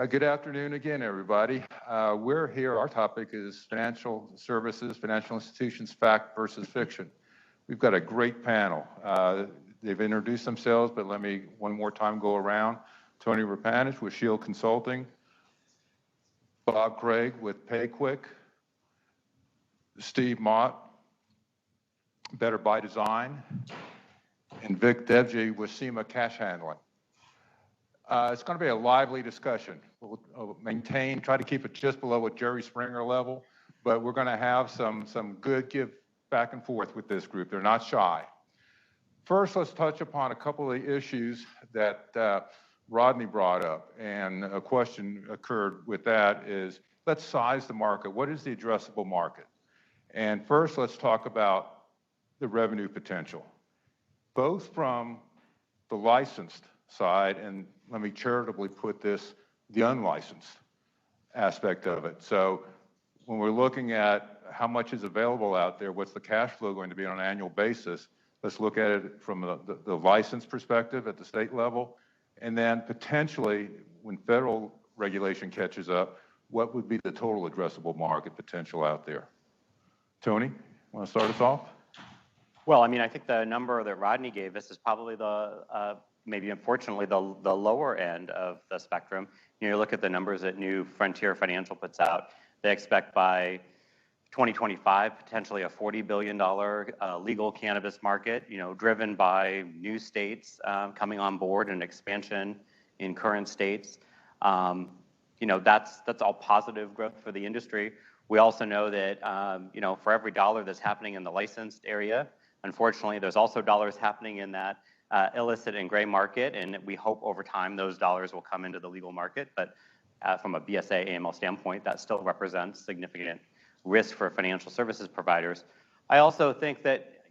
Good afternoon again, everybody. We're here, our topic is financial services, financial institutions, fact versus fiction. We've got a great panel. They've introduced themselves, but let me one more time go around. Tony Rapanich with Shield Consulting, Bob Craig with PayQuick, Steve Mott, Better by Design, and Vic Devji with SEMA Cash Handling. It's going to be a lively discussion. We'll try to keep it just below a Jerry Springer level, but we're going to have some good give back and forth with this group. They're not shy. First, let's touch upon a couple of issues that Rodney brought up, and a question occurred with that is, let's size the market. What is the addressable market? And first, let's talk about the revenue potential, both from the licensed side, and let me charitably put this, the unlicensed aspect of it. So when we're looking at how much is available out there, what's the cash flow going to be on an annual basis, let's look at it from the license perspective at the state level, and then potentially when federal regulation catches up, what would be the total addressable market potential out there? Tony, want to start us off? Well, I mean, I think the number that Rodney gave us is probably the, maybe unfortunately, the lower end of the spectrum. You look at the numbers that New Frontier Financial puts out. They expect by 2025, potentially a $40 billion legal cannabis market, driven by new states coming on board and expansion in current states. That's all positive growth for the industry. We also know that, for every dollar that's happening in the licensed area, unfortunately, there's also dollars happening in that illicit and gray market, and we hope over time those dollars will come into the legal market. But from a BSA AML standpoint, that still represents significant risk for financial services providers. I also think that,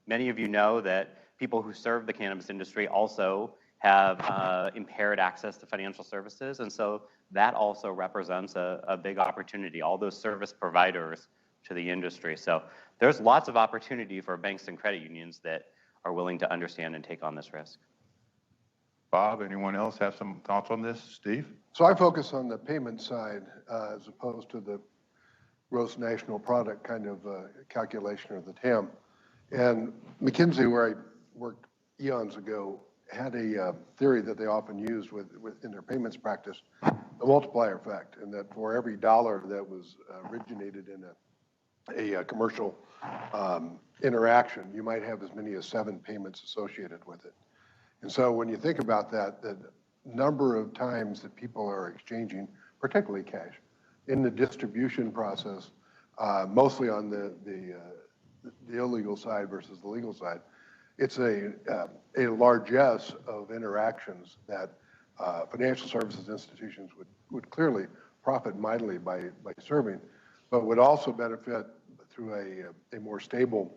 many of you know that people who serve the cannabis industry also have impaired access to financial services, and so that also represents a big opportunity, all those service providers to the industry. So there's lots of opportunity for banks and credit unions that are willing to understand and take on this risk. Bob, anyone else have some thoughts on this? Steve? So I focus on the payment side as opposed to the gross national product kind of calculation of the TAM. And McKinsey, where I worked eons ago, had a theory that they often used in their payments practice, the multiplier effect, and that for every dollar that was originated in a commercial interaction, you might have as many as 7 payments associated with it. And so when you think about that, the number of times that people are exchanging, particularly cash, in the distribution process, mostly on the illegal side versus the legal side, it's a largesse of interactions that financial services institutions would clearly profit mightily by serving, but would also benefit through a more stable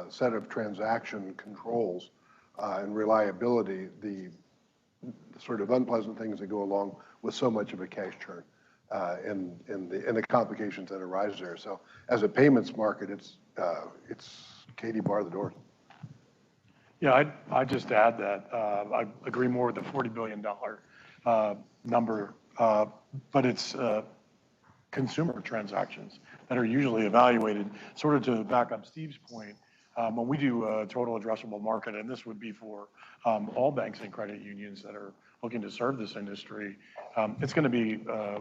set of transaction controls and reliability, the sort of unpleasant things that go along with so much of a cash churn and the complications that arise there. So as a payments market, it's Katie bar the door. Yeah, I'd just add that I agree more with the $40 billion number, but it's consumer transactions that are usually evaluated, sort of to back up Steve's point, when we do a total addressable market, and this would be for all banks and credit unions that are looking to serve this industry, it's going to be a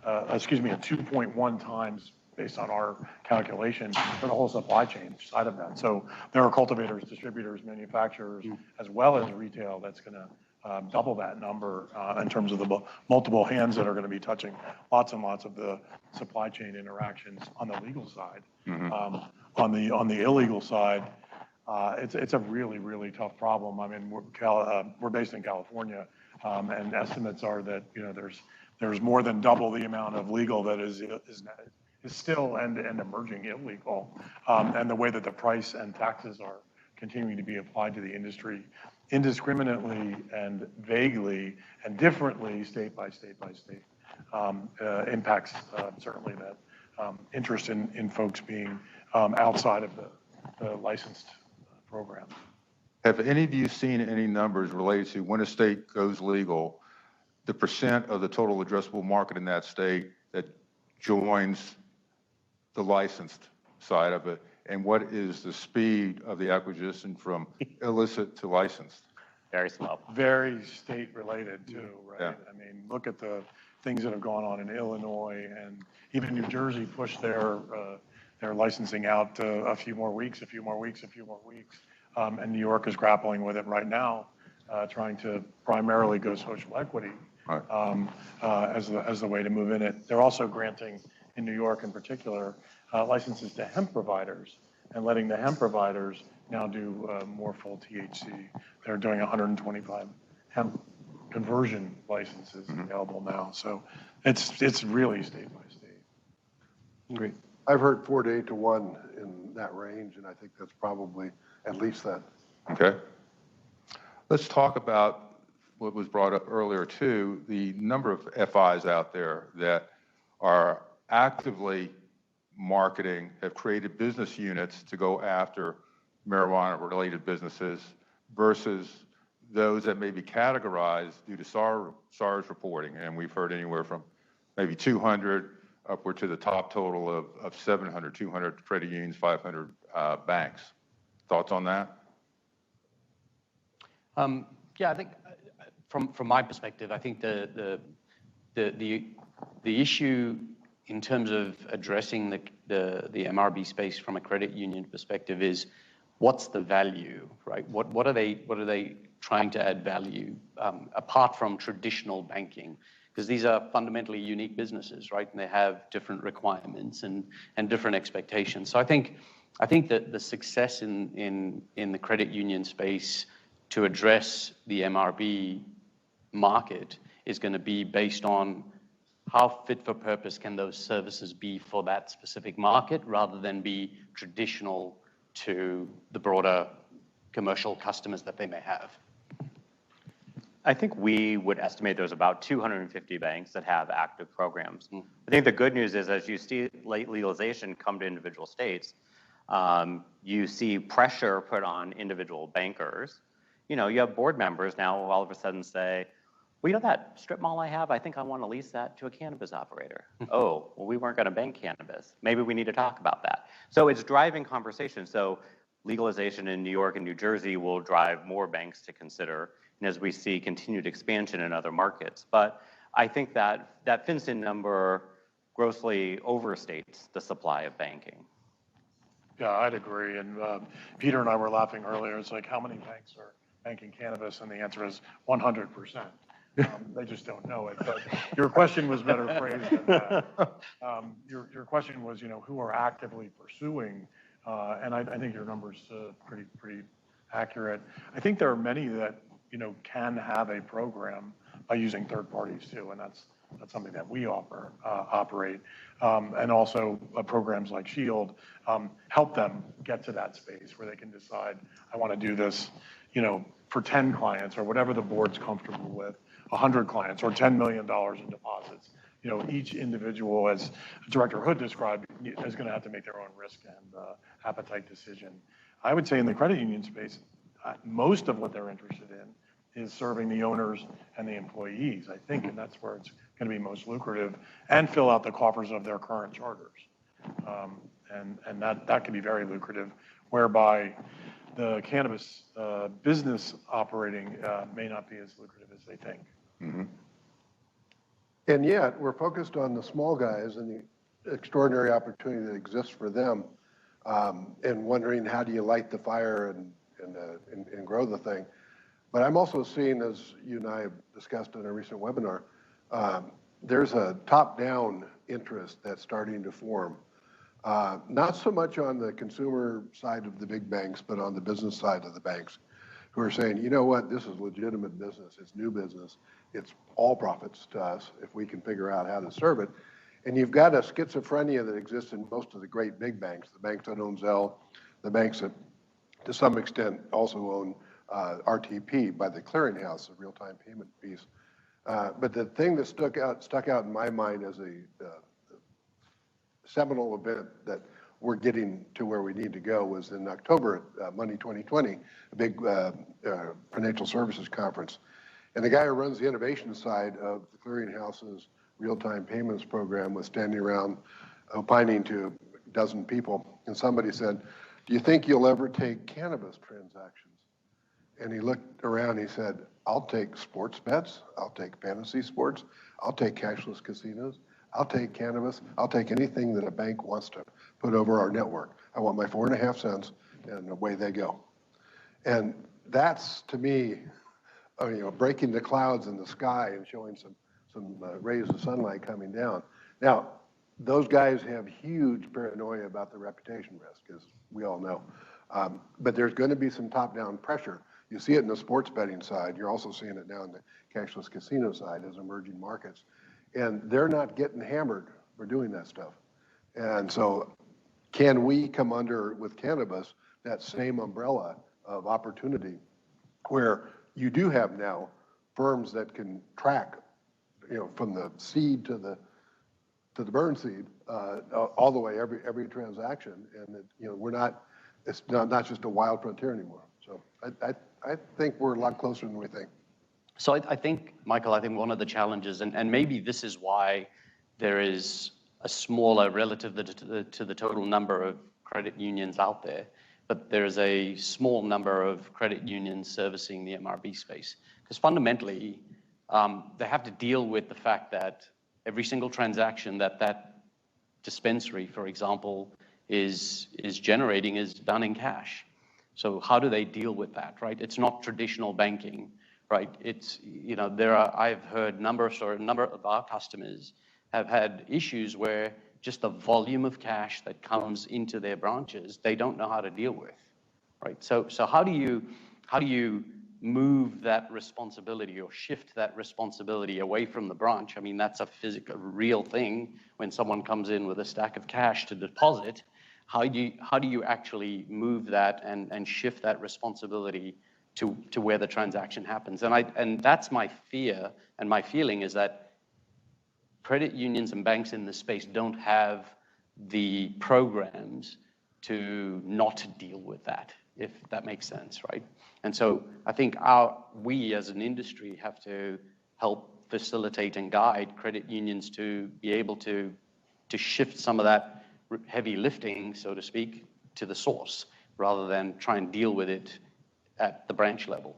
2.1 times based on our calculation for the whole supply chain side of that. So there are cultivators, distributors, manufacturers, as well as retail that's going to double that number in terms of the multiple hands that are going to be touching lots and lots of the supply chain interactions on the legal side. Mm-hmm. On the illegal side, it's a really, really tough problem. I mean, we're based in California, and estimates are that there's more than double the amount of legal that is still and emerging illegal, and the way that the price and taxes are continuing to be applied to the industry indiscriminately and vaguely and differently state by state by state impacts certainly that interest in folks being outside of the licensed program. Have any of you seen any numbers related to when a state goes legal, the percent of the total addressable market in that state that joins the licensed side of it? And what is the speed of the acquisition from illicit to licensed? Very slow. Very state-related too, right? Yeah. I mean, look at the things that have gone on in Illinois, and even New Jersey pushed their licensing out a few more weeks. And New York is grappling with it right now, trying to primarily go social equity Right. as the way to move in it. They're also granting, in New York in particular, licenses to hemp providers and letting the hemp providers now do more full THC. They're doing 125 hemp conversion licenses available now. So it's really state by state. Great. I've heard 4 to 8 to 1 in that range, and I think that's probably at least that. Okay. Let's talk about what was brought up earlier too, the number of FIs out there that are actively marketing, have created business units to go after marijuana-related businesses versus those that may be categorized due to SARS reporting. And we've heard anywhere from maybe 200 upward to the top total of 700, 200 credit unions, 500 banks. Thoughts on that? Yeah, I think from my perspective, I think the issue in terms of addressing the MRB space from a credit union perspective is what's the value, right? What are they trying to add value apart from traditional banking? Because these are fundamentally unique businesses, right? And they have different requirements and different expectations. So I think that the success in the credit union space to address the MRB market is going to be based on how fit for purpose can those services be for that specific market rather than be traditional to the broader commercial customers that they may have. I think we would estimate there's about 250 banks that have active programs. I think the good news is as you see late legalization come to individual states, you see pressure put on individual bankers. You know, you have board members now who all of a sudden say, well, you know that strip mall I have, I think I want to lease that to a cannabis operator. Oh, well, we weren't going to bank cannabis. Maybe we need to talk about that. So it's driving conversation. So legalization in New York and New Jersey will drive more banks to consider, and as we see continued expansion in other markets. But I think that FinCEN number grossly overstates the supply of banking. Yeah, I'd agree. And Peter and I were laughing earlier. It's like, how many banks are banking cannabis? And the answer is 100%. They just don't know it. But your question was better phrased than that. Your question was, you know, who are actively pursuing, and I think your number's pretty accurate. I think there are many that, you know, can have a program by using third parties too, and that's something that we operate. And also programs like Shield help them get to that space where they can decide, I want to do this, you know, for 10 clients or whatever the board's comfortable with, 100 clients or $10 million in deposits. You know, each individual, as Director Hood described, is going to have to make their own risk and appetite decision. I would say in the credit union space, most of what they're interested in is serving the owners and the employees, I think, and that's where it's going to be most lucrative and fill out the coffers of their current charters. And that can be very lucrative, whereby the cannabis business operating may not be as lucrative as they think. Mm-hmm. And yet, we're focused on the small guys and the extraordinary opportunity that exists for them, and wondering how do you light the fire and grow the thing. But I'm also seeing, as you and I have discussed in a recent webinar, there's a top-down interest that's starting to form. Not so much on the consumer side of the big banks, but on the business side of the banks, who are saying, you know what, this is legitimate business, it's new business, it's all profits to us if we can figure out how to serve it. And you've got a schizophrenia that exists in most of the great big banks, the banks that own Zelle, the banks that to some extent also own RTP by the clearinghouse, the real-time payment piece. But the thing that stuck out in my mind as a seminal event that we're getting to where we need to go was in October at Money 2020, a big financial services conference. And the guy who runs the innovation side of the clearinghouse's real-time payments program was standing around opining to a dozen people. And somebody said, do you think you'll ever take cannabis transactions? And he looked around, he said, I'll take sports bets, I'll take fantasy sports, I'll take cashless casinos, I'll take cannabis, I'll take anything that a bank wants to put over our network. I want my 4.5 cents, and away they go. And that's, to me, breaking the clouds in the sky and showing some rays of sunlight coming down. Now, those guys have huge paranoia about the reputation risk, as we all know. But there's going to be some top-down pressure. You see it in the sports betting side. You're also seeing it now in the cashless casino side as emerging markets. And they're not getting hammered for doing that stuff. And so can we come under, with cannabis, that same umbrella of opportunity where you do have now firms that can track, from the seed to the burn seed, all the way, every transaction, and it's not just a wild frontier anymore. So I think we're a lot closer than we think. So I think, Michael, one of the challenges, and maybe this is why there is a smaller relative to the total number of credit unions out there, but there's a small number of credit unions servicing the MRB space. Because fundamentally, they have to deal with the fact that every single transaction that dispensary, for example, is generating is done in cash. So how do they deal with that, right? It's not traditional banking, right? It's, I've heard a number of our customers have had issues where just the volume of cash that comes into their branches, they don't know how to deal with, right? So how do you move that responsibility or shift that responsibility away from the branch? I mean, that's a physical, real thing when someone comes in with a stack of cash to deposit. How do you actually move that and shift that responsibility to where the transaction happens? And that's my fear, and my feeling is that credit unions and banks in this space don't have the programs to not deal with that, if that makes sense, right? And so I think we as an industry have to help facilitate and guide credit unions to be able to shift some of that heavy lifting, so to speak, to the source, rather than try and deal with it at the branch level.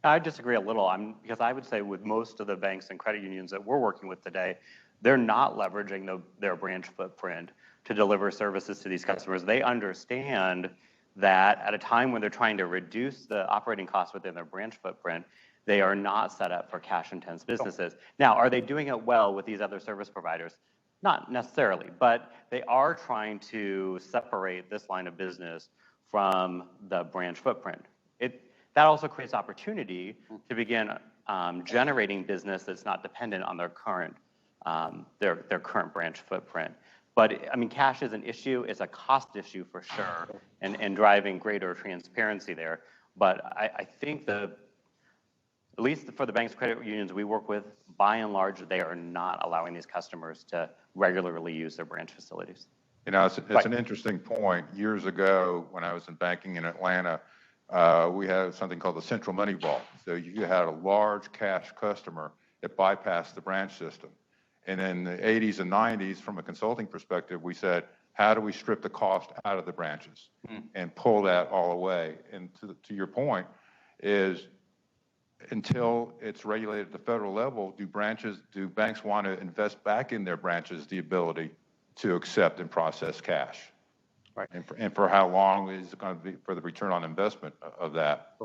I disagree a little, because I would say with most of the banks and credit unions that we're working with today, they're not leveraging their branch footprint to deliver services to these customers. They understand that at a time when they're trying to reduce the operating costs within their branch footprint, they are not set up for cash-intense businesses. Now, are they doing it well with these other service providers? Not necessarily, but they are trying to separate this line of business from the branch footprint. That also creates opportunity to begin generating business that's not dependent on their current branch footprint. But I mean, cash is an issue. It's a cost issue for sure, and driving greater transparency there. But I think at least for the banks, credit unions we work with, by and large, they are not allowing these customers to regularly use their branch facilities. It's an interesting point. Years ago, when I was in banking in Atlanta, we had something called the central money vault. So you had a large cash customer that bypassed the branch system. And in the 80s and 90s, from a consulting perspective, we said, how do we strip the cost out of the branches and pull that all away? And to your point is, until it's regulated at the federal level, do banks want to invest back in their branches the ability to accept and process cash? Right. And for how long is it going to be for the return on investment of that?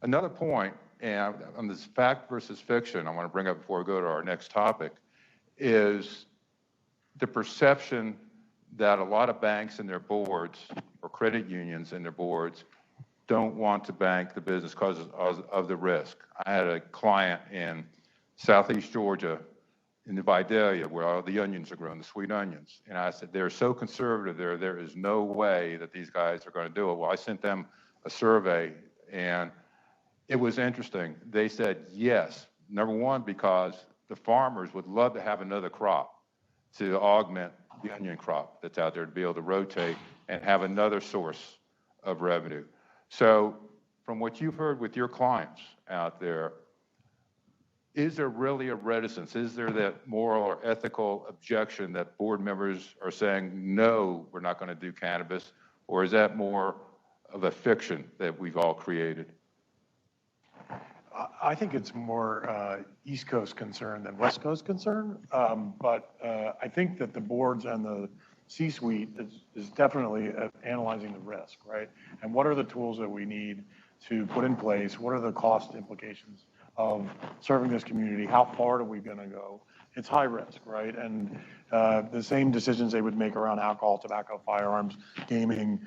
Another point, and on this fact versus fiction, I want to bring up before we go to our next topic, is the perception that a lot of banks and their boards, or credit unions and their boards, don't want to bank the business because of the risk. I had a client in Southeast Georgia, in the Vidalia, where all the onions are grown, the sweet onions. And I said, they're so conservative there is no way that these guys are going to do it. Well, I sent them a survey, and it was interesting. They said yes, number one, because the farmers would love to have another crop to augment the onion crop that's out there, to be able to rotate and have another source of revenue. So from what you've heard with your clients out there, is there really a reticence? Is there that moral or ethical objection that board members are saying, no, we're not going to do cannabis? Or is that more of a fiction that we've all created? I think it's more East Coast concern than West Coast concern. But I think that the boards and the C-suite is definitely analyzing the risk, right? And what are the tools that we need to put in place? What are the cost implications of serving this community? How far are we going to go? It's high risk, right? And the same decisions they would make around alcohol, tobacco, firearms, gaming,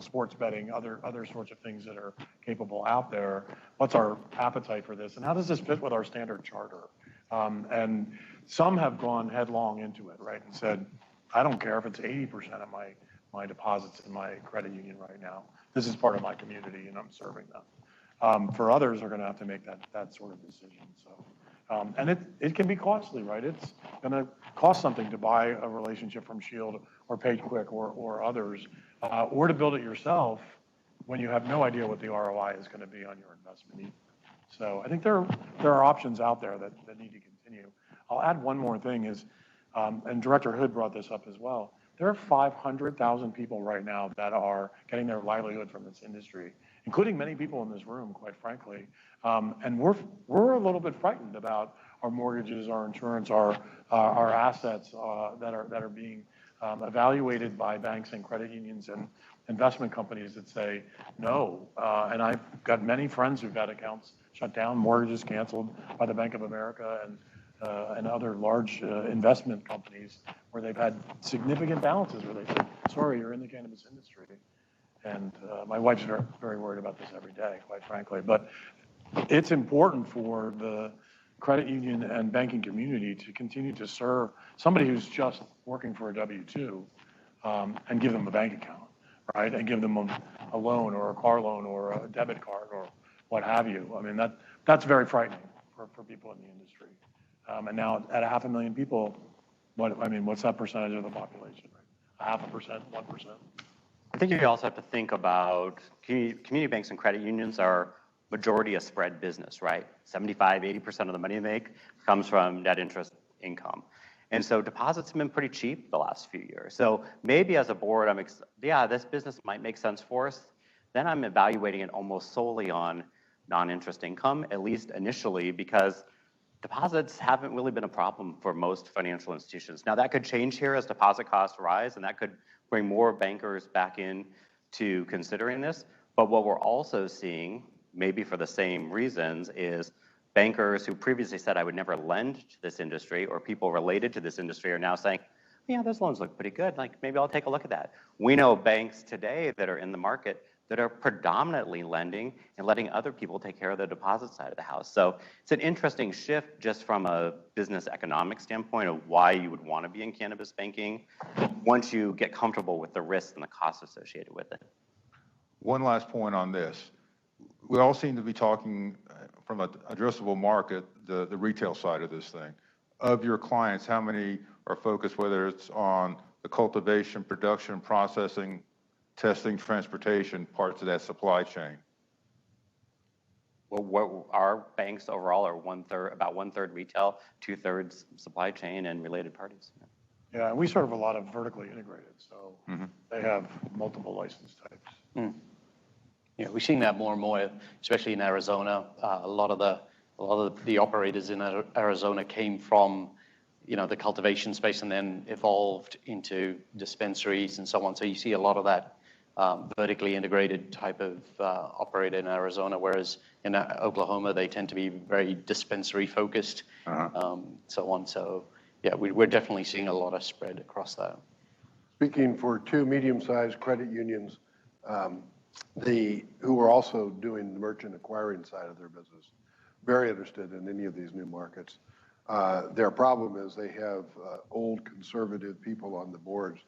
sports betting, other sorts of things that are capable out there. What's our appetite for this? And how does this fit with our standard charter? And some have gone headlong into it, right? And said, I don't care if it's 80% of my deposits in my credit union right now. This is part of my community and I'm serving them. For others are going to have to make that sort of decision. So, and it can be costly, right? It's going to cost something to buy a relationship from Shield or PayQuick or others, or to build it yourself when you have no idea what the ROI is going to be on your investment. So I think there are options out there that need to continue. I'll add one more thing is, and Director Hood brought this up as well. There are 500,000 people right now that are getting their livelihood from this industry, including many people in this room, quite frankly. And we're a little bit frightened about our mortgages, our insurance, our assets that are being evaluated by banks and credit unions and investment companies that say no. And I've got many friends who've had accounts shut down, mortgages canceled by the Bank of America and other large investment companies where they've had significant balances where they say, sorry, you're in the cannabis industry. And my wife's very, very worried about this every day, quite frankly. But it's important for the credit union and banking community to continue to serve somebody who's just working for a W-2 and give them a bank account, right? And give them a loan or a car loan or a debit card or what have you. I mean, that's very frightening for people in the industry. And now at 500,000 people, what's that percentage of the population, right? 0.5%, 1%? I think you also have to think about community banks and credit unions are majority a spread business, right? 75, 80% of the money they make comes from net interest income. And so deposits have been pretty cheap the last few years. So maybe as a board, this business might make sense for us. Then I'm evaluating it almost solely on non-interest income, at least initially, because deposits haven't really been a problem for most financial institutions. Now that could change here as deposit costs rise, and that could bring more bankers back in to considering this. But what we're also seeing, maybe for the same reasons, is bankers who previously said I would never lend to this industry, or people related to this industry are now saying, yeah, those loans look pretty good. Like maybe I'll take a look at that. We know banks today that are in the market that are predominantly lending and letting other people take care of the deposit side of the house. So it's an interesting shift just from a business economic standpoint of why you would want to be in cannabis banking once you get comfortable with the risks and the costs associated with it. One last point on this. We all seem to be talking from an addressable market, the retail side of this thing. Of your clients, how many are focused, whether it's on the cultivation, production, processing, testing, transportation, parts of that supply chain? Well, what our banks overall are about one third retail, 2/3 supply chain and related parties. Yeah, and we serve a lot of vertically integrated, so they have multiple license types. Mm. Yeah, we're seeing that more and more, especially in Arizona. A lot of the operators in Arizona came from, the cultivation space and then evolved into dispensaries and so on. So you see a lot of that vertically integrated type of operator in Arizona, whereas in Oklahoma, they tend to be very dispensary focused, so on. So yeah, we're definitely seeing a lot of spread across that. Speaking for two medium-sized credit unions, who are also doing the merchant acquiring side of their business, very interested in any of these new markets. Their problem is they have old conservative people on the boards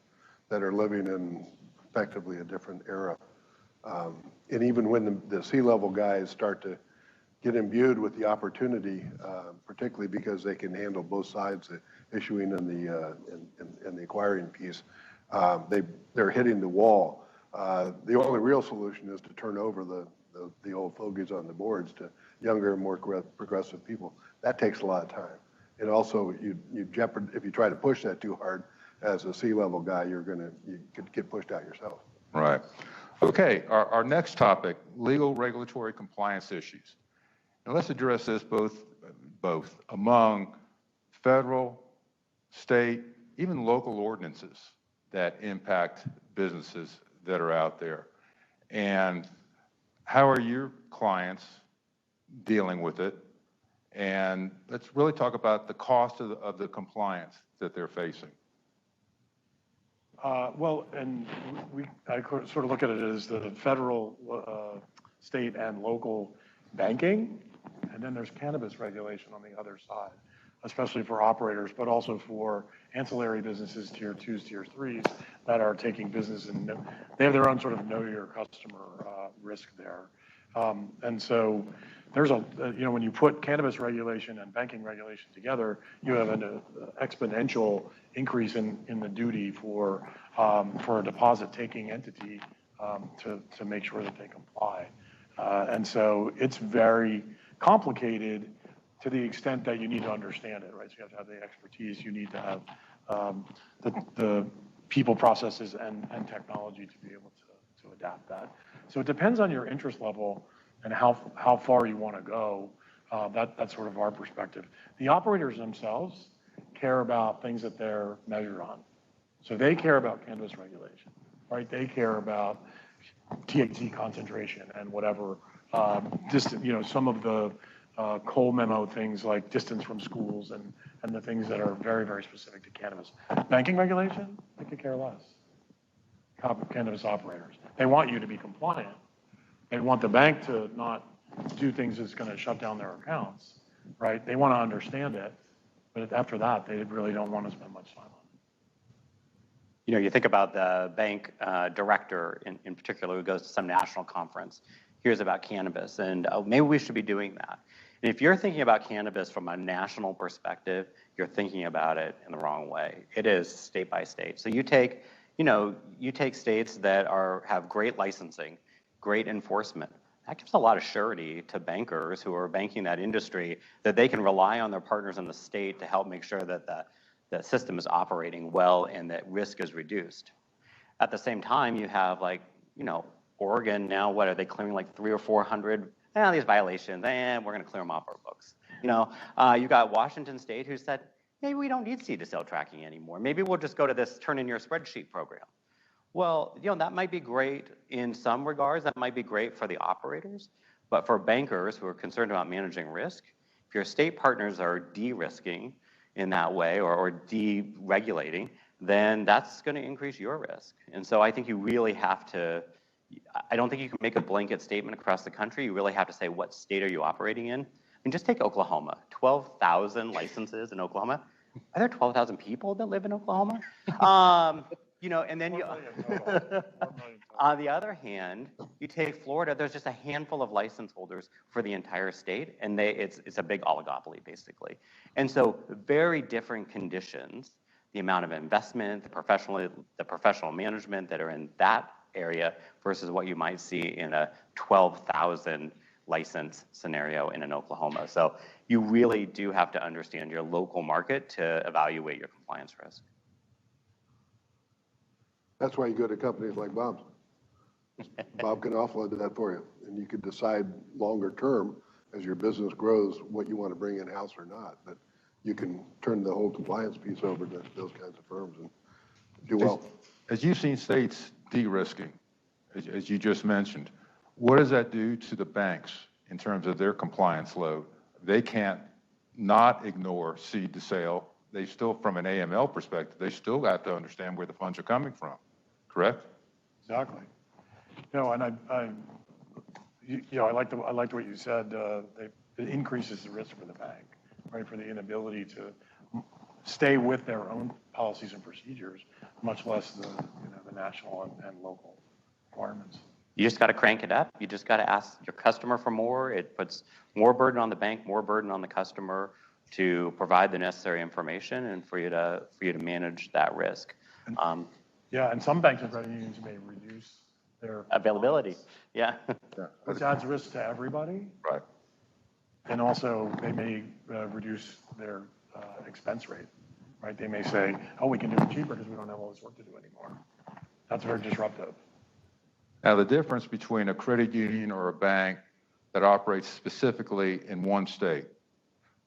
that are living in effectively a different era. And even when the C-level guys start to get imbued with the opportunity, particularly because they can handle both sides, the issuing and the acquiring piece, they're hitting the wall. The only real solution is to turn over the old fogies on the boards to younger, more progressive people. That takes a lot of time. And also, if you try to push that too hard, as a C-level guy, you could get pushed out yourself. Right. Okay, our next topic, legal regulatory compliance issues. And let's address this both among federal, state, even local ordinances that impact businesses that are out there. And how are your clients dealing with it? And let's really talk about the cost of the compliance that they're facing. Well, and I sort of look at it as the federal, state, and local banking, and then there's cannabis regulation on the other side, especially for operators, but also for ancillary businesses, tier 2s, tier 3s, that are taking business, and they have their own sort of know your customer risk there. And so there's when you put cannabis regulation and banking regulation together, you have an exponential increase in the duty for a deposit-taking entity to make sure that they comply. And so it's very complicated to the extent that you need to understand it, right? So you have to have the expertise, you need to have the people, processes, and technology to be able to adapt that. So it depends on your interest level and how far you want to go. That's sort of our perspective. The operators themselves care about things that they're measured on. So they care about cannabis regulation, right? They care about THC concentration and whatever, some of the Cole memo things like distance from schools and the things that are very, very specific to cannabis. Banking regulation, they could care less. Cannabis operators. They want you to be compliant. They want the bank to not do things that's going to shut down their accounts, right? They want to understand it, but after that, they really don't want to spend much time on it. You think about the bank director in particular who goes to some national conference, hears about cannabis, and maybe we should be doing that. And if you're thinking about cannabis from a national perspective, you're thinking about it in the wrong way. It is state by state. So you take states that have great licensing, great enforcement. That gives a lot of surety to bankers who are banking that industry that they can rely on their partners in the state to help make sure that the system is operating well and that risk is reduced. At the same time, you have Oregon now, what are they clearing, like 300 or 400? These violations, we're going to clear them off our books. You got Washington State who said, maybe we don't need seed to sale tracking anymore. Maybe we'll just go to this turn in your spreadsheet program. Well, that might be great in some regards. That might be great for the operators. But for bankers who are concerned about managing risk, if your state partners are de-risking in that way or deregulating, then that's going to increase your risk. And so I think you really have to, I don't think you can make a blanket statement across the country. You really have to say, what state are you operating in? I mean, just take Oklahoma. 12,000 licenses in Oklahoma. Are there 12,000 people that live in Oklahoma? And then on the other hand, you take Florida, there's just a handful of license holders for the entire state, and it's a big oligopoly, basically. And so very different conditions, the amount of investment, the professional management that are in that area versus what you might see in a 12,000 license scenario in an Oklahoma. So you really do have to understand your local market to evaluate your compliance risk. That's why you go to companies like Bob's. Bob can offload that for you, and you can decide longer term as your business grows what you want to bring in-house or not. But you can turn the whole compliance piece over to those kinds of firms and do well. As you've seen states de-risking, as you just mentioned, what does that do to the banks in terms of their compliance load? They can't not ignore seed to sale. They still, from an AML perspective, they still have to understand where the funds are coming from, correct? Exactly. And I liked what you said. It increases the risk for the bank, right? For the inability to stay with their own policies and procedures, much less the national and local requirements. You just got to crank it up. You just got to ask your customer for more. It puts more burden on the bank, more burden on the customer to provide the necessary information and for you to manage that risk. And some banks and credit unions may reduce their availability. Yeah. Which adds risk to everybody. Right. And also, they may reduce their expense rate, right? They may say, oh, we can do it cheaper because we don't have all this work to do anymore. That's very disruptive. Now, the difference between a credit union or a bank that operates specifically in one state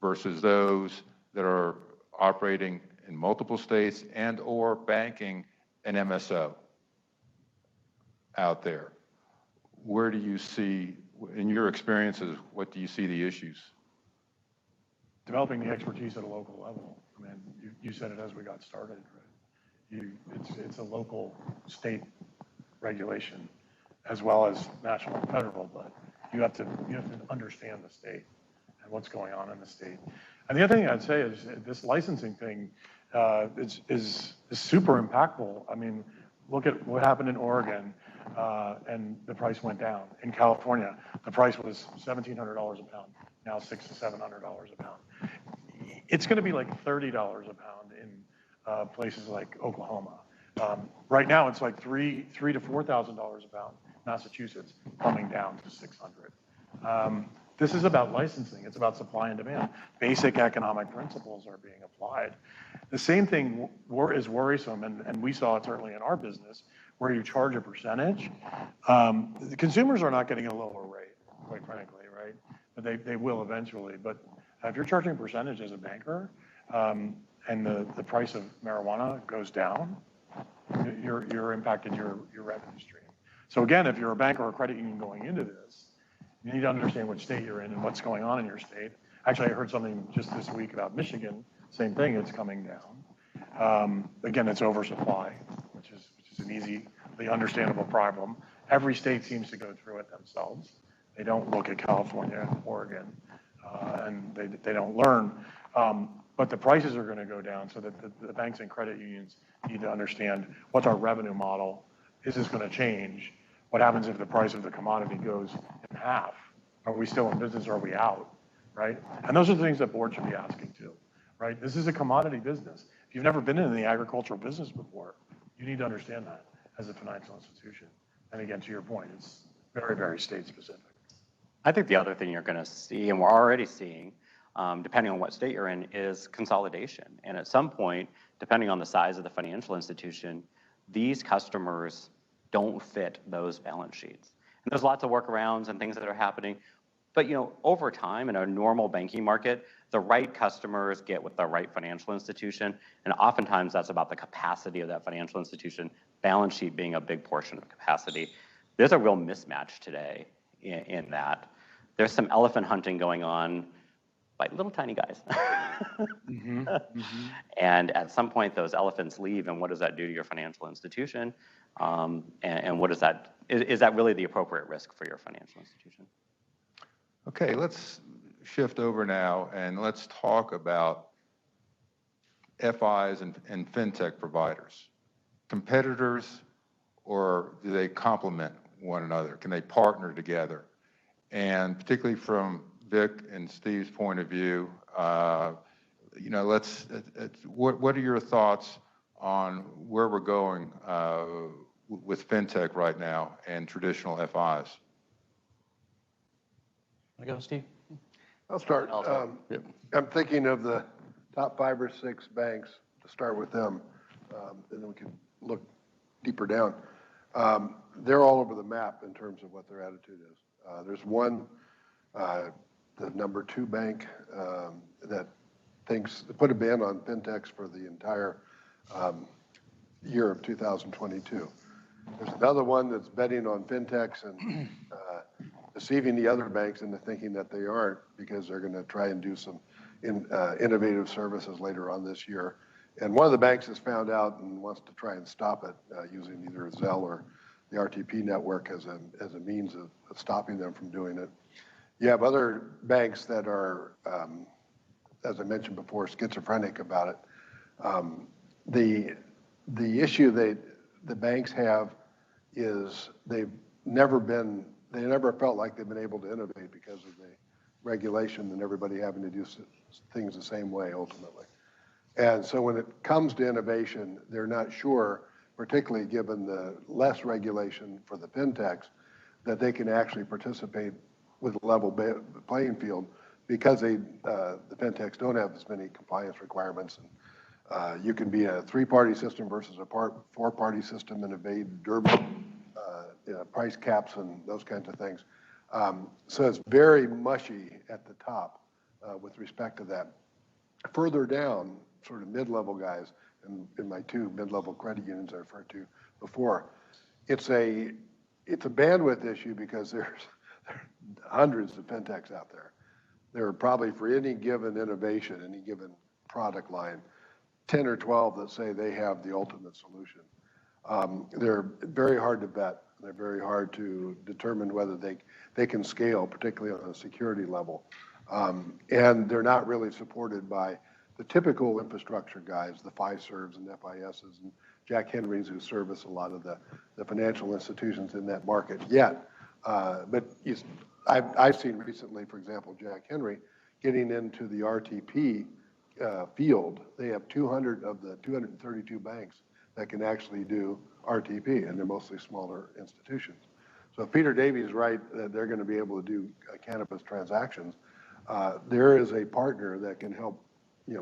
versus those that are operating in multiple states and or banking an MSO out there, where do you see, in your experiences, what do you see the issues? Developing the expertise at a local level. I mean, you said it as we got started, right? It's a local state regulation as well as national and federal, but you have to understand the state and what's going on in the state. And the other thing I'd say is this licensing thing is super impactful. I mean, look at what happened in Oregon, and the price went down. In California, the price was $1,700 a pound, now $600 to $700 a pound. It's going to be like $30 a pound in places like Oklahoma. Right now, it's like $3,000 to $4,000 a pound. Massachusetts coming down to 600. This is about licensing. It's about supply and demand. Basic economic principles are being applied. The same thing is worrisome, and we saw it certainly in our business, where you charge a percentage. The consumers are not getting a lower rate, quite frankly, right? But they will eventually. But if you're charging a percentage as a banker, and the price of marijuana goes down, you're impacting your revenue stream. So again, if you're a bank or a credit union going into this, you need to understand which state you're in and what's going on in your state. Actually, I heard something just this week about Michigan. Same thing, it's coming down. Again, it's oversupply, which is an easily understandable problem. Every state seems to go through it themselves. They don't look at California, Oregon, and they don't learn. But the prices are going to go down so that the banks and credit unions need to understand what's our revenue model. Is this going to change? What happens if the price of the commodity goes in half? Are we still in business or are we out, right? And those are the things that boards should be asking too, right? This is a commodity business. If you've never been in the agricultural business before, you need to understand that as a financial institution. And again, to your point, it's very, very state specific. I think the other thing you're going to see, and we're already seeing, depending on what state you're in, is consolidation. And at some point, depending on the size of the financial institution, these customers don't fit those balance sheets. And there's lots of workarounds and things that are happening. But over time in a normal banking market, the right customers get with the right financial institution. And oftentimes that's about the capacity of that financial institution, balance sheet being a big portion of capacity. There's a real mismatch today in that. There's some elephant hunting going on by little tiny guys. And at some point those elephants leave, and what does that do to your financial institution? And what is that really the appropriate risk for your financial institution? Okay, let's shift over now and let's talk about FIs and fintech providers. Competitors, or do they complement one another? Can they partner together? And particularly from Vic and Steve's point of view, what are your thoughts on where we're going with fintech right now and traditional FIs? I go, Steve? I'll start. Yep. I'm thinking of the top 5 or 6 banks, to start with them, and then we can look deeper down. They're all over the map in terms of what their attitude is. There's one, the number 2 bank, that put a ban on fintechs for the entire year of 2022. There's another one that's betting on fintechs and deceiving the other banks into thinking that they aren't, because they're going to try and do some innovative services later on this year. And one of the banks has found out and wants to try and stop it using either Zelle or the RTP network as a means of stopping them from doing it. You have other banks that are, as I mentioned before, schizophrenic about it. The issue the banks have is they never felt like they've been able to innovate because of the regulation and everybody having to do things the same way ultimately. And so when it comes to innovation, they're not sure, particularly given the less regulation for the fintechs, that they can actually participate with a level playing field because the fintechs don't have as many compliance requirements, and you can be a 3-party system versus a 4-party system and evade DERB price caps and those kinds of things. So it's very mushy at the top with respect to that. Further down, sort of mid-level guys, and in my 2 mid-level credit unions I referred to before, it's a bandwidth issue because there's hundreds of fintechs out there. There are probably, for any given innovation, any given product line, 10 or 12 that say they have the ultimate solution. They're very hard to vet. They're very hard to determine whether they can scale, particularly on a security level. And they're not really supported by the typical infrastructure guys, the Fiservs and FISs and Jack Henrys, who service a lot of the financial institutions in that market yet. But I've seen recently, for example, Jack Henry getting into the RTP field. They have 200 of the 232 banks that can actually do RTP, and they're mostly smaller institutions. So if Peter Davey is right that they're going to be able to do cannabis transactions, there is a partner that can help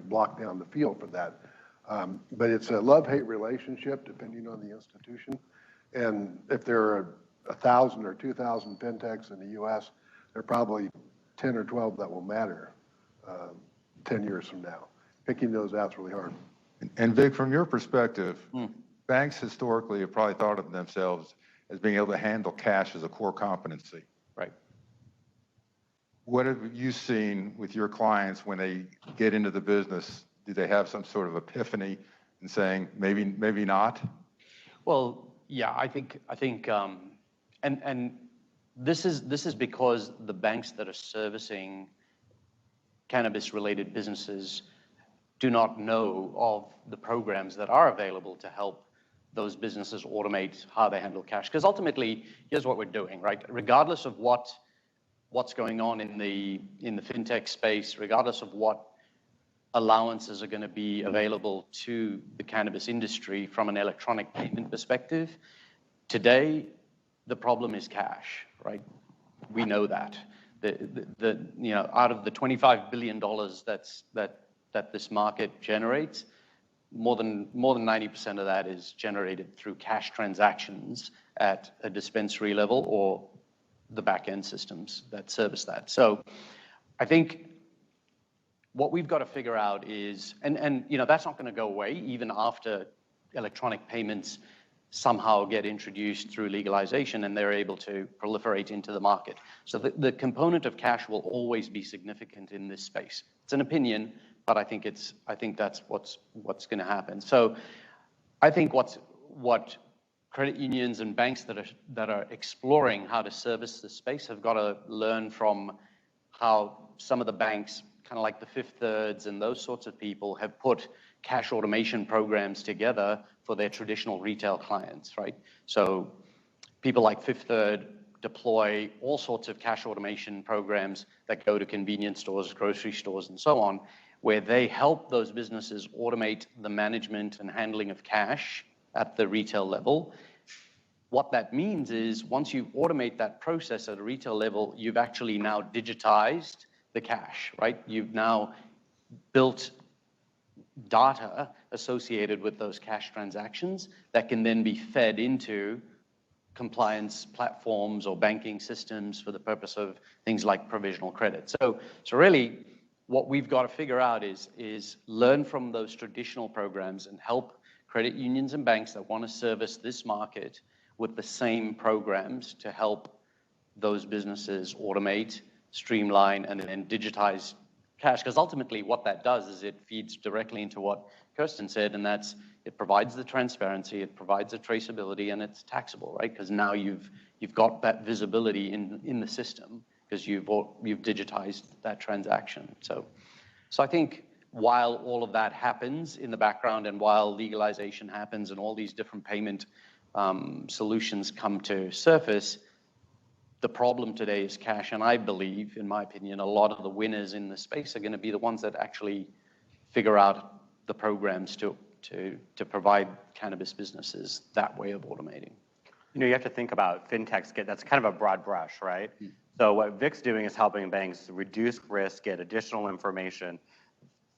block down the field for that. But it's a love-hate relationship depending on the institution. And if there are 1,000 or 2,000 fintechs in the U.S., there are probably 10 or 12 that will matter 10 years from now. Picking those out is really hard. And Vic, from your perspective, banks historically have probably thought of themselves as being able to handle cash as a core competency. Right. What have you seen with your clients when they get into the business? Do they have some sort of epiphany and saying maybe not? Well, yeah, I think, and this is because the banks that are servicing cannabis-related businesses do not know of the programs that are available to help those businesses automate how they handle cash. Because ultimately, here's what we're doing, right? Regardless of what's going on in the fintech space, regardless of what allowances are going to be available to the cannabis industry from an electronic payment perspective, today the problem is cash, right? We know that. Out of the $25 billion that this market generates, more than 90% of that is generated through cash transactions at a dispensary level or the back-end systems that service that. So I think what we've got to figure out is, and that's not going to go away even after electronic payments somehow get introduced through legalization and they're able to proliferate into the market. So the component of cash will always be significant in this space. It's an opinion, but I think that's what's going to happen. So I think what credit unions and banks that are exploring how to service this space have got to learn from how some of the banks, kind of like the Fifth Thirds and those sorts of people, have put cash automation programs together for their traditional retail clients, right? So people like Fifth Third deploy all sorts of cash automation programs that go to convenience stores, grocery stores, and so on, where they help those businesses automate the management and handling of cash at the retail level. What that means is once you automate that process at a retail level, you've actually now digitized the cash, right? You've now built data associated with those cash transactions that can then be fed into compliance platforms or banking systems for the purpose of things like provisional credit. So really, what we've got to figure out is learn from those traditional programs and help credit unions and banks that want to service this market with the same programs to help those businesses automate, streamline, and then digitize cash. Because ultimately what that does is it feeds directly into what Kirsten said, and that's it provides the transparency, it provides the traceability, and it's taxable, right? Because now you've got that visibility in the system because you've digitized that transaction. So I think while all of that happens in the background and while legalization happens and all these different payment solutions come to surface, the problem today is cash. And I believe, in my opinion, a lot of the winners in the space are going to be the ones that actually figure out the programs to provide cannabis businesses that way of automating. You have to think about fintechs, that's kind of a broad brush, right? So what Vic's doing is helping banks reduce risk, get additional information.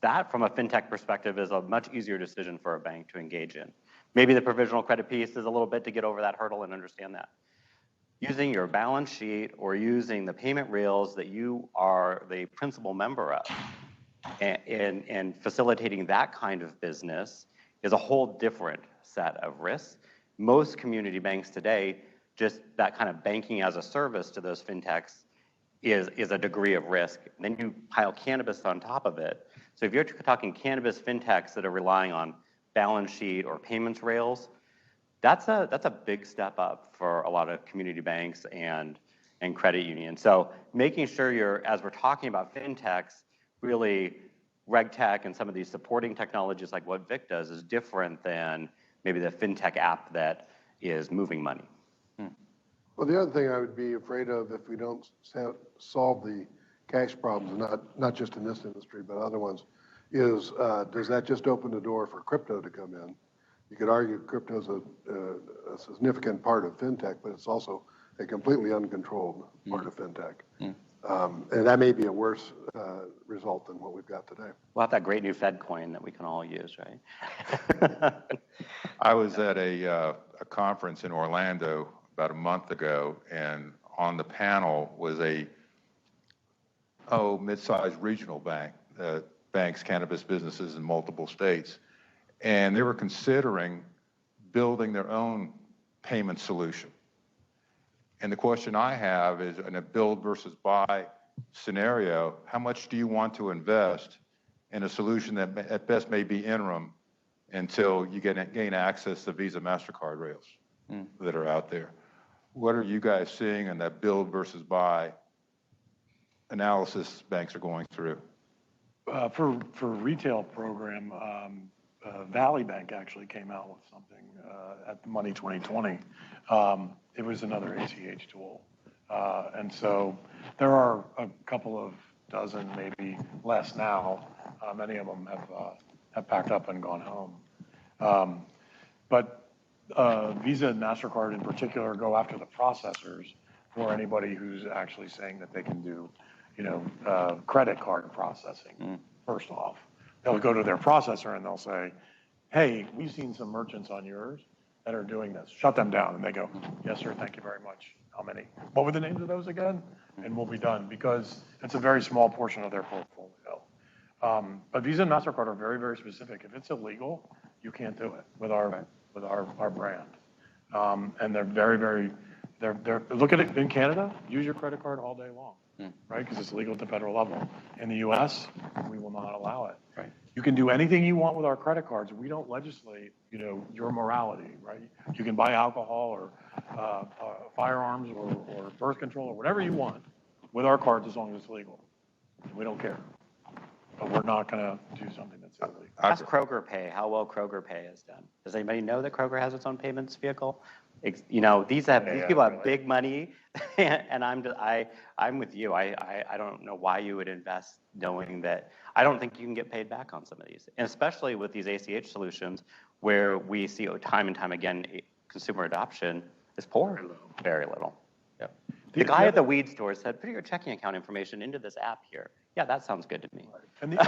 That, from a fintech perspective, is a much easier decision for a bank to engage in. Maybe the provisional credit piece is a little bit to get over that hurdle and understand that. Using your balance sheet or using the payment rails that you are the principal member of and facilitating that kind of business is a whole different set of risks. Most community banks today, just that kind of banking as a service to those fintechs is a degree of risk. Then you pile cannabis on top of it. So if you're talking cannabis fintechs that are relying on balance sheet or payments rails, that's a big step up for a lot of community banks and credit unions. So making sure as we're talking about fintechs, really RegTech and some of these supporting technologies like what Vic does is different than maybe the fintech app that is moving money. Well, the other thing I would be afraid of if we don't solve the cash problems, not just in this industry, but other ones, is does that just open the door for crypto to come in? You could argue crypto is a significant part of fintech, but it's also a completely uncontrolled part of fintech. And that may be a worse result than what we've got today. We'll have that great new Fed coin that we can all use, right? I was at a conference in Orlando about a month ago, and on the panel was a mid-sized regional bank that banks cannabis businesses in multiple states. And they were considering building their own payment solution. And the question I have is, in a build versus buy scenario, how much do you want to invest in a solution that at best may be interim until you gain access to Visa, MasterCard rails that are out there? What are you guys seeing in that build versus buy analysis banks are going through? For retail program, Valley Bank actually came out with something at the Money 2020. It was another ACH tool. And so there are a couple of dozen, maybe less now. Many of them have packed up and gone home. But Visa and MasterCard in particular go after the processors for anybody who's actually saying that they can do, credit card processing, first off. They'll go to their processor and they'll say, hey, we've seen some merchants on yours that are doing this. Shut them down. And they go, yes, sir, thank you very much. How many? What were the names of those again? And we'll be done, because it's a very small portion of their portfolio. But Visa and MasterCard are very, very specific. If it's illegal, you can't do it with our brand. And they're very, very, look at it in Canada, use your credit card all day long, right? Because it's legal at the federal level. In the US, we will not allow it. Right. You can do anything you want with our credit cards. We don't legislate, your morality, right? You can buy alcohol or firearms or birth control or whatever you want with our cards as long as it's legal. We don't care. But we're not going to do something that's illegal. Ask Kroger Pay how well Kroger Pay has done. Does anybody know that Kroger has its own payments vehicle? These people have big money, and I'm with you. I don't know why you would invest knowing that. I don't think you can get paid back on some of these, and especially with these ACH solutions where we see time and time again consumer adoption is poor, very little. Yep. The guy at the weed store said, put your checking account information into this app here. Yeah, that sounds good to me. And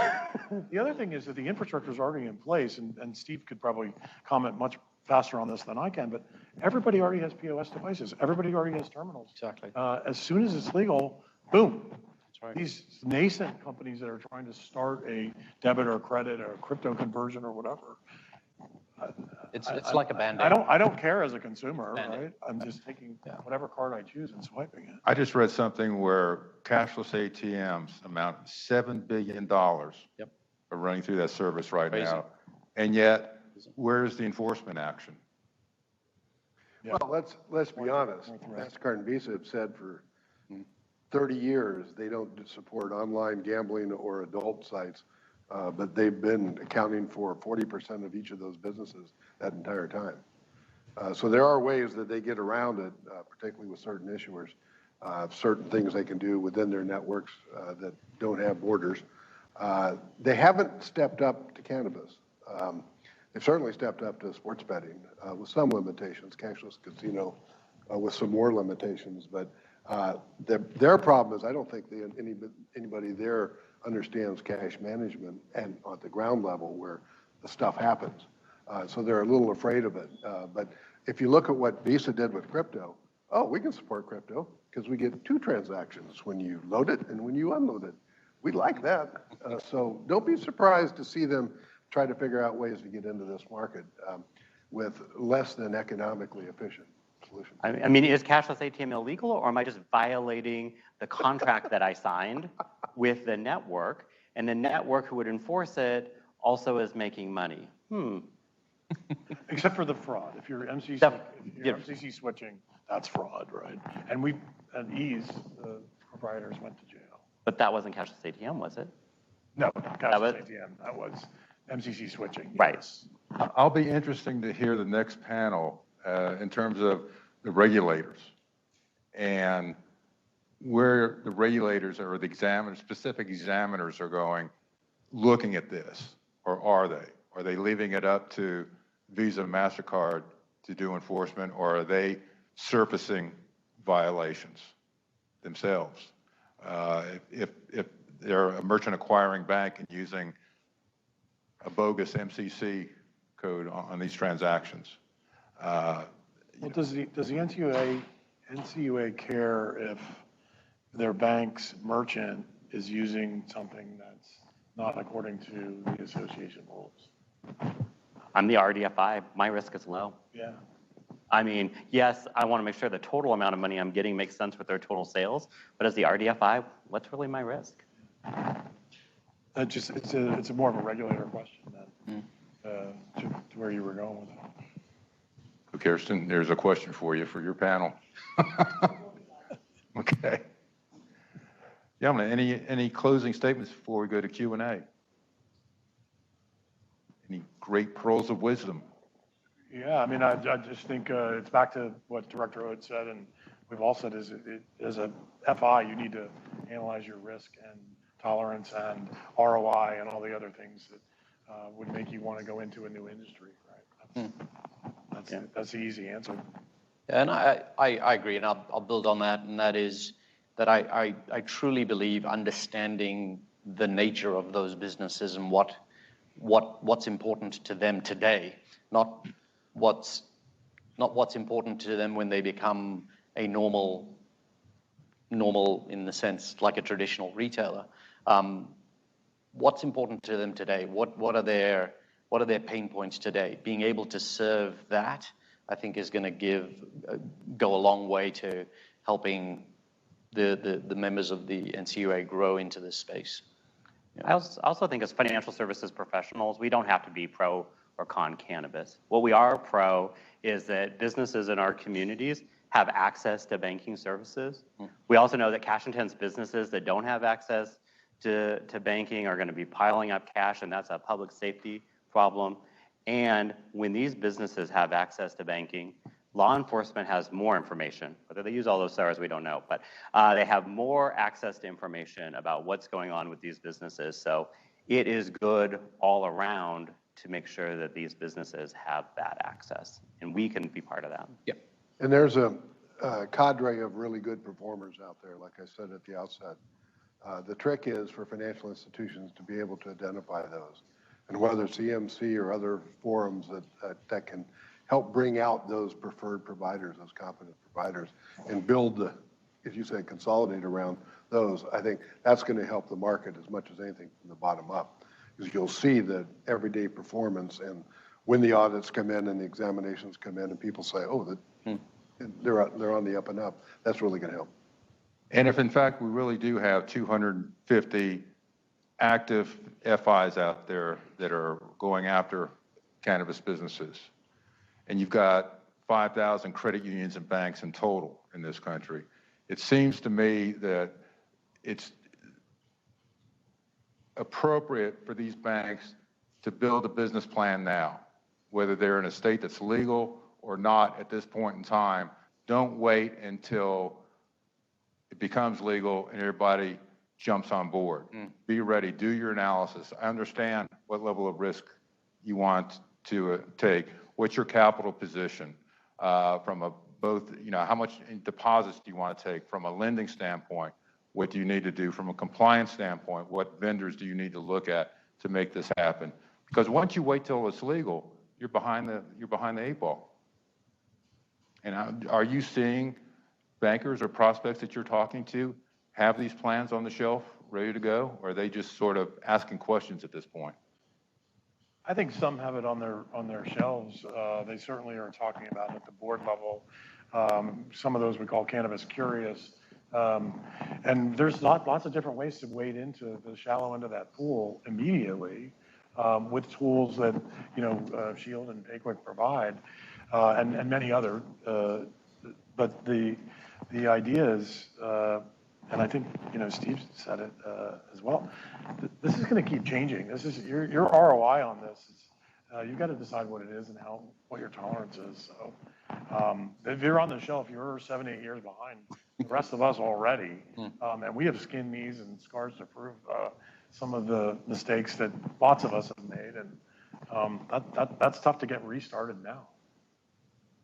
the other thing is that the infrastructure is already in place, and Steve could probably comment much faster on this than I can, but everybody already has POS devices. Everybody already has terminals. Exactly. As soon as it's legal, boom. That's right. These nascent companies that are trying to start a debit or credit or crypto conversion or whatever. It's like a Band-Aid. I don't care as a consumer, right? I'm just taking whatever card I choose and swiping it. I just read something where cashless ATMs amount to $7 billion are running through that service right now. And yet, where's the enforcement action? Yeah. Well, let's be honest. MasterCard and Visa have said for 30 years they don't support online gambling or adult sites, but they've been accounting for 40% of each of those businesses that entire time. So there are ways that they get around it, particularly with certain issuers, certain things they can do within their networks that don't have borders. They haven't stepped up to cannabis. They've certainly stepped up to sports betting with some limitations, cashless casino with some more limitations. But Their problem is I don't think anybody there understands cash management and at the ground level where the stuff happens. So they're a little afraid of it. But if you look at what Visa did with crypto, oh, we can support crypto because we get 2 transactions when you load it and when you unload it. We like that. So don't be surprised to see them try to figure out ways to get into this market with less than economically efficient solutions. I mean, is cashless ATM illegal, or am I just violating the contract that I signed with the network, and the network who would enforce it also is making money? Except for the fraud. If you're MCC, MCC switching, that's fraud, right? And at ease, the proprietors went to jail. But that wasn't cashless ATM, was it? No, cashless ATM. That was MCC switching. Right. Yes. I'll be interesting to hear the next panel in terms of the regulators and where the regulators or the examiners, specific examiners are going, looking at this, or are they? Are they leaving it up to Visa, MasterCard to do enforcement, or are they surfacing violations themselves? If they're a merchant acquiring bank and using a bogus MCC code on these transactions. Well, does the NCUA care if their bank's merchant is using something that's not according to the association rules? I'm the RDFI. My risk is low. Yeah. I mean, yes, I want to make sure the total amount of money I'm getting makes sense with their total sales, but as the RDFI, what's really my risk? That just, it's more of a regulator question than to where you were going with it. Kirsten, there's a question for you for your panel. Okay. Gentlemen, any closing statements before we go to Q&A? Any great pearls of wisdom? Yeah, I mean, I just think it's back to what Director Oates said, and we've all said, is as a FI, you need to analyze your risk and tolerance and ROI and all the other things that would make you want to go into a new industry, right? That's the easy answer. And I agree, and I'll build on that, and that is that I truly believe understanding the nature of those businesses and what's important to them today, not what's important to them when they become a normal in the sense like a traditional retailer. What's important to them today? What are their pain points today? Being able to serve that, I think, is going to go a long way to helping the members of the NCUA grow into this space. I also think as financial services professionals, we don't have to be pro or con cannabis. What we are pro is that businesses in our communities have access to banking services. We also know that cash-intense businesses that don't have access to banking are going to be piling up cash, and that's a public safety problem. And when these businesses have access to banking, law enforcement has more information. Whether they use all those SARs, we don't know, but they have more access to information about what's going on with these businesses. So it is good all around to make sure that these businesses have that access, and we can be part of that. Yeah. And there's a cadre of really good performers out there, like I said at the outset. The trick is for financial institutions to be able to identify those. And whether it's EMC or other forums that can help bring out those preferred providers, those competent providers, and build, as you say, consolidate around those, I think that's going to help the market as much as anything from the bottom up. Because you'll see the everyday performance, and when the audits come in and the examinations come in and people say, oh, they're on the up and up, that's really going to help. And if in fact we really do have 250 active FIs out there that are going after cannabis businesses, and you've got 5,000 credit unions and banks in total in this country, it seems to me that it's appropriate for these banks to build a business plan now, whether they're in a state that's legal or not at this point in time. Don't wait until it becomes legal and everybody jumps on board. Be ready, do your analysis. I understand what level of risk you want to take. What's your capital position from a both, how much in deposits do you want to take from a lending standpoint? What do you need to do from a compliance standpoint? What vendors do you need to look at to make this happen? Because once you wait till it's legal, you're behind the eight ball. And are you seeing bankers or prospects that you're talking to have these plans on the shelf ready to go? Or are they just sort of asking questions at this point? I think some have it on their shelves. They certainly are talking about it at the board level. Some of those we call cannabis curious. And there's lots of different ways to wade into the shallow end of that pool immediately with tools that, Shield and PayQuick provide, and many other. But the idea is, and I think, Steve said it as well, this is going to keep changing. This is your ROI on this. You've got to decide what it is and what your tolerance is. So if you're on the shelf, you're 7-8 years behind the rest of us already. And we have skin, knees, and scars to prove some of the mistakes that lots of us have made. And that's tough to get restarted now.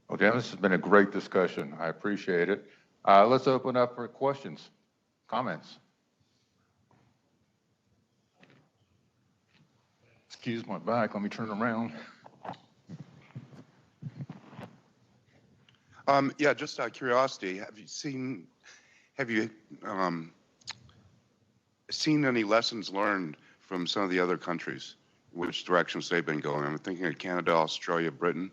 Well, Dan, this has been a great discussion. I appreciate it. Let's open up for questions, comments. Excuse my back. Let me turn around. Yeah, just out of curiosity, have you seen any lessons learned from some of the other countries, which directions they've been going? I'm thinking of Canada, Australia, Britain,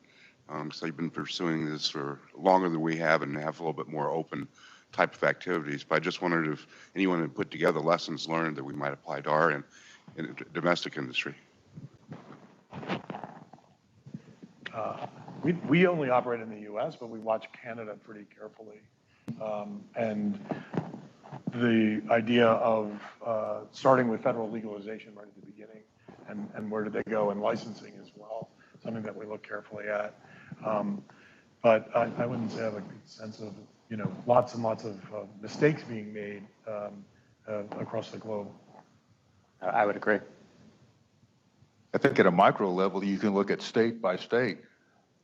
because they've been pursuing this for longer than we have and have a little bit more open type of activities. But I just wondered if anyone had put together lessons learned that we might apply to our in domestic industry. We only operate in the U.S., but we watch Canada pretty carefully. And the idea of starting with federal legalization right at the beginning, and where did they go, and licensing as well, something that we look carefully at. But I wouldn't say I have a good sense of, lots and lots of mistakes being made across the globe. I would agree. I think at a micro level, you can look at state by state.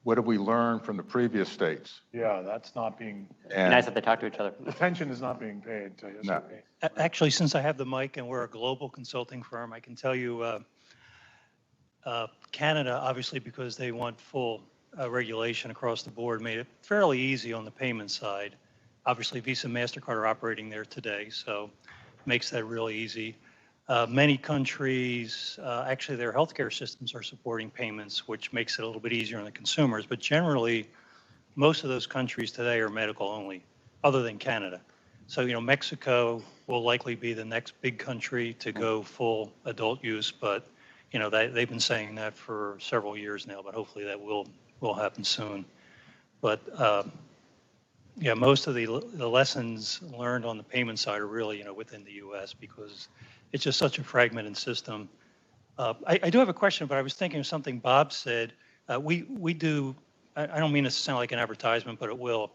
What have we learned from the previous states? Yeah, that's not being, Nice that they talk to each other. attention is not being paid to history. No. Actually, since I have the mic and we're a global consulting firm, I can tell you Canada, obviously, because they want full regulation across the board, made it fairly easy on the payment side. Obviously, Visa and MasterCard are operating there today, so makes that really easy. Many countries, actually their healthcare systems are supporting payments, which makes it a little bit easier on the consumers. But generally, most of those countries today are medical only, other than Canada. So, Mexico will likely be the next big country to go full adult use, but, they've been saying that for several years now, but hopefully that will happen soon. But, yeah, most of the lessons learned on the payment side are really, within the U.S. because it's just such a fragmented system. I do have a question, but I was thinking of something Bob said. We do, I don't mean this to sound like an advertisement, but it will.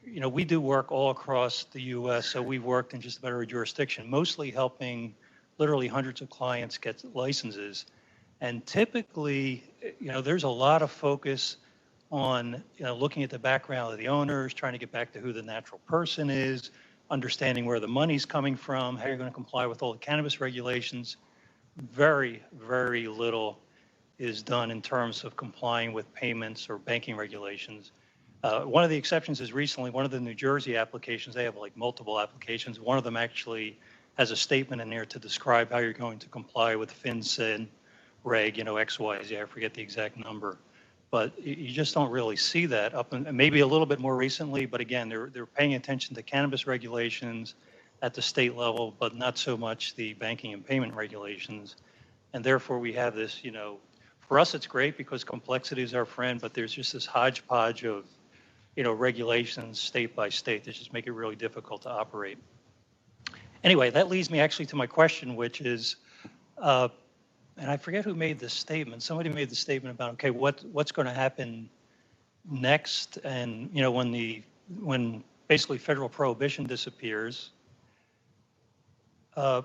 We do work all across the U.S., so we've worked in just about every jurisdiction, mostly helping literally hundreds of clients get licenses. And typically, there's a lot of focus on, looking at the background of the owners, trying to get back to who the natural person is, understanding where the money's coming from, how you're going to comply with all the cannabis regulations. Very, very little is done in terms of complying with payments or banking regulations. One of the exceptions is recently, one of the New Jersey applications, they have like multiple applications. One of them actually has a statement in there to describe how you're going to comply with FinCEN reg, X, Y, Z, I forget the exact number. But you just don't really see that up, and maybe a little bit more recently, but again, they're paying attention to cannabis regulations at the state level, but not so much the banking and payment regulations. And therefore we have this, for us it's great because complexity is our friend, but there's just this hodgepodge of, regulations state by state that just make it really difficult to operate. Anyway, that leads me actually to my question, which is, and I forget who made this statement. Somebody made the statement about, okay, what's going to happen next? And, when basically federal prohibition disappears. And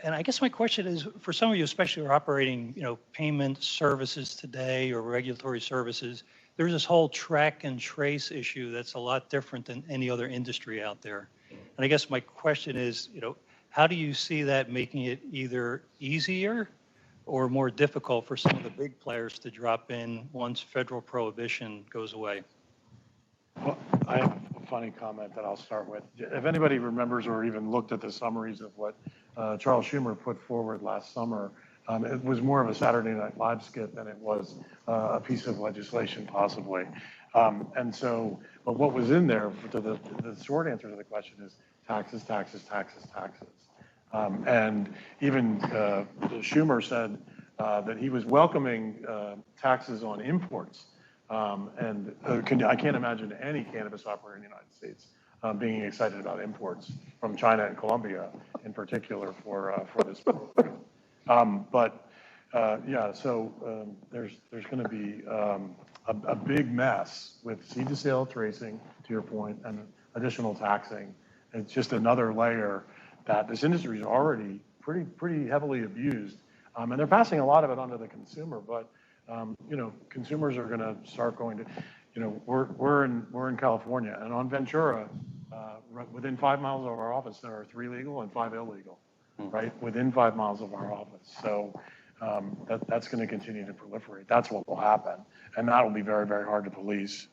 I guess my question is, for some of you, especially who are operating, payment services today or regulatory services, there's this whole track and trace issue that's a lot different than any other industry out there. And I guess my question is, how do you see that making it either easier or more difficult for some of the big players to drop in once federal prohibition goes away? Well, I have a funny comment that I'll start with. If anybody remembers or even looked at the summaries of what Charles Schumer put forward last summer, it was more of a Saturday Night Live skit than it was a piece of legislation, possibly. But what was in there, the short answer to the question is taxes, taxes, taxes, taxes. And even Schumer said that he was welcoming taxes on imports. I can't imagine any cannabis operator in the United States being excited about imports from China and Colombia in particular for this program. There's going to be a big mess with seed to sale tracing, to your point, and additional taxing. It's just another layer that this industry is already pretty heavily abused. And they're passing a lot of it onto the consumer, but consumers are going to start going to, we're in California, and on Ventura, within 5 miles of our office, there are 3 legal and 5 illegal, right? Within 5 miles of our office. So that's going to continue to proliferate. That's what will happen. And that'll be very, very hard to police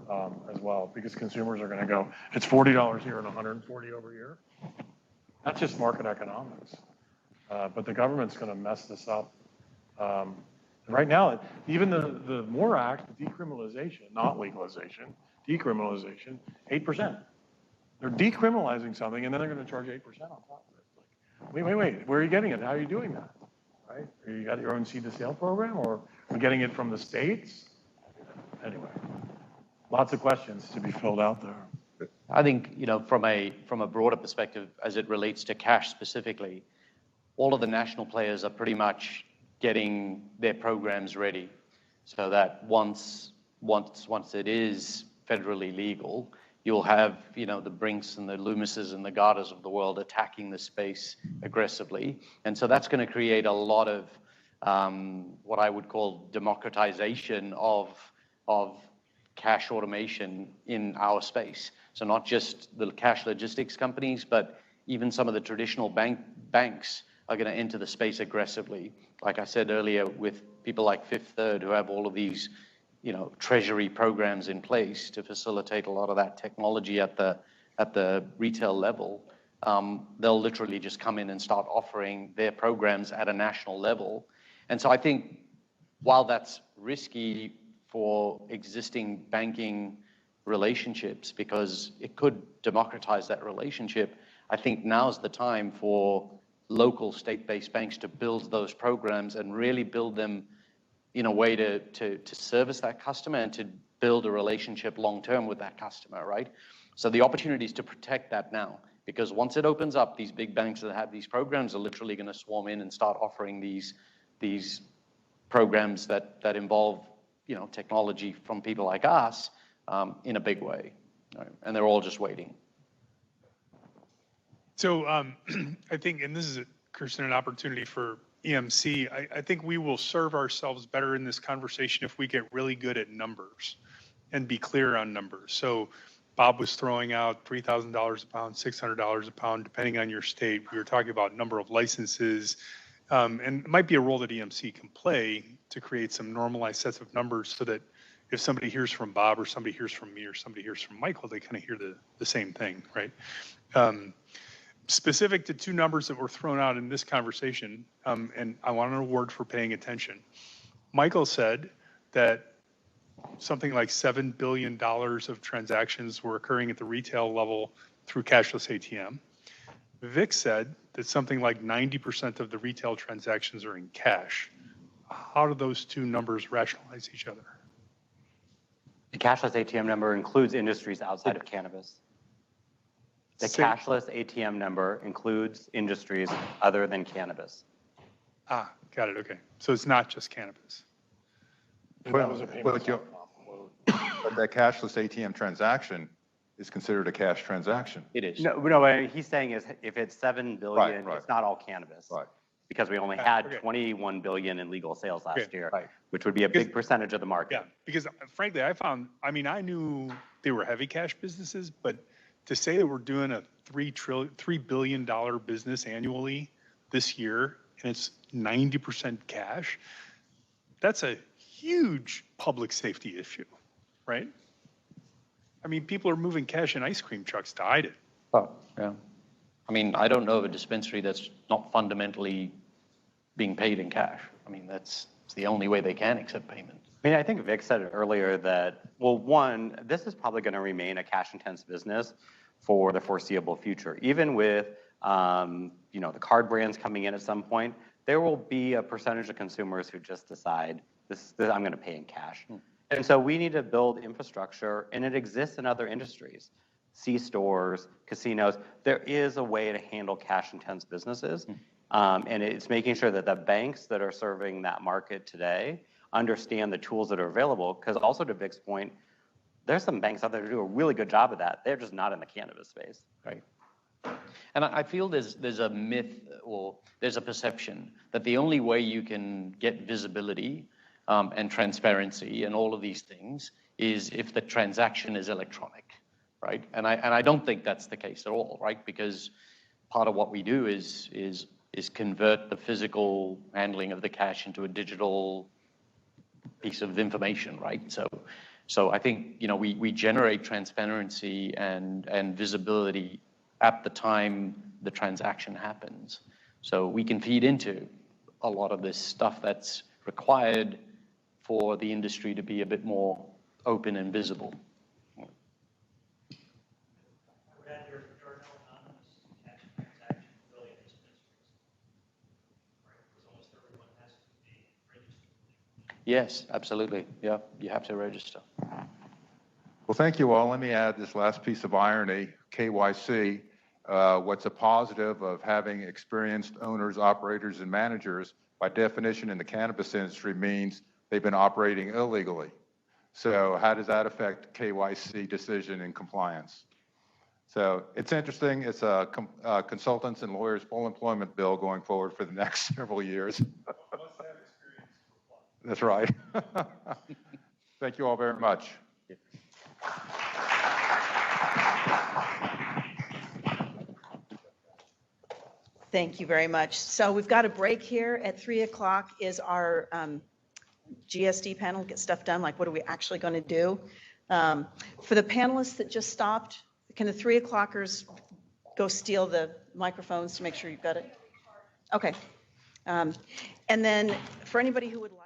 as well, because consumers are going to go, it's $40 here and $140 over here. That's just market economics. But the government's going to mess this up. Right now, even the MORE Act, decriminalization, not legalization, decriminalization, 8%. They're decriminalizing something, and then they're going to charge 8% on top of it. Like, wait, where are you getting it? How are you doing that? Right? You got your own seed to sale program, or are you getting it from the states? Anyway, lots of questions to be filled out there. I think, from a broader perspective, as it relates to cash specifically, all of the national players are pretty much getting their programs ready, so that once it is federally legal, you'll have, the Brinks and the Loomises and the Gardas of the world attacking the space aggressively. And so that's going to create a lot of what I would call democratization of cash automation in our space. So not just the cash logistics companies, but even some of the traditional banks are going to enter the space aggressively. Like I said earlier, with people like Fifth Third, who have all of these, treasury programs in place to facilitate a lot of that technology at the retail level, they'll literally just come in and start offering their programs at a national level. And so I think while that's risky for existing banking relationships, because it could democratize that relationship, I think now's the time for local state-based banks to build those programs and really build them in a way to service that customer and to build a relationship long-term with that customer, right? So the opportunity is to protect that now, because once it opens up, these big banks that have these programs are literally going to swarm in and start offering these programs that involve, technology from people like us in a big way, right? And they're all just waiting. So I think, and this is, Kirsten, an opportunity for EMC, I think we will serve ourselves better in this conversation if we get really good at numbers and be clear on numbers. So Bob was throwing out $3,000 a pound, $600 a pound, depending on your state. We were talking about number of licenses, and it might be a role that EMC can play to create some normalized sets of numbers so that if somebody hears from Bob or somebody hears from me or somebody hears from Michael, they kind of hear the same thing, right? Specific to 2 numbers that were thrown out in this conversation, and I want an award for paying attention. Michael said that something like $7 billion of transactions were occurring at the retail level through cashless ATM. Vic said that something like 90% of the retail transactions are in cash. How do those 2 numbers rationalize each other? The cashless ATM number includes industries outside of cannabis. The cashless ATM number includes industries other than cannabis. Ah, got it. Okay. So it's not just cannabis. But that cashless ATM transaction is considered a cash transaction. It is. No, what he's saying is if it's $7 billion, Right. it's not all cannabis. Right. because we only had Okay. 21 billion in legal sales last Okay. year, Right. which would be a big percentage of the market. Yeah, because frankly, I knew they were heavy cash businesses, but to say that we're doing a $3 billion business annually this year, and it's 90% cash, that's a huge public safety issue, right? I mean, people are moving cash in ice cream trucks to hide it. Oh, yeah. I mean, I don't know of a dispensary that's not fundamentally being paid in cash. I mean, it's the only way they can accept payment. I mean, I think Vic said it earlier that, well, one, this is probably going to remain a cash-intense business for the foreseeable future. Even with, the card brands coming in at some point, there will be a percentage of consumers who just decide, this I'm going to pay in cash. And so we need to build infrastructure, and it exists in other industries. C-stores, casinos, there is a way to handle cash-intense businesses. And it's making sure that the banks that are serving that market today understand the tools that are available. Because also to Vic's point, there's some banks out there who do a really good job of that. They're just not in the cannabis space. Right. And I feel there's a myth or there's a perception that the only way you can get visibility and transparency and all of these things is if the transaction is electronic, right? And I don't think that's the case at all, right? Because part of what we do is convert the physical handling of the cash into a digital piece of information, right? So I think, we generate transparency and visibility at the time the transaction happens. So we can feed into a lot of this stuff that's required for the industry to be a bit more open and visible. I would add there are no anonymous cash transactions really in dispensaries, right? Because almost everyone has to be registered. Yes, absolutely. Yeah, you have to register. Well, thank you all. Let me add this last piece of irony, KYC. What's a positive of having experienced owners, operators, and managers, by definition in the cannabis industry, means they've been operating illegally. So how does that affect KYC decision and compliance? So it's interesting. It's a consultants and lawyers full employment bill going forward for the next several years. That's right. Thank you all very much. Thank you very much. So we've got a break here. At 3 o'clock is our GSD panel, get stuff done, like what are we actually going to do? For the panelists that just stopped, can the 3 o'clockers go steal the microphones to make sure you've got it? Okay. And then for anybody who would like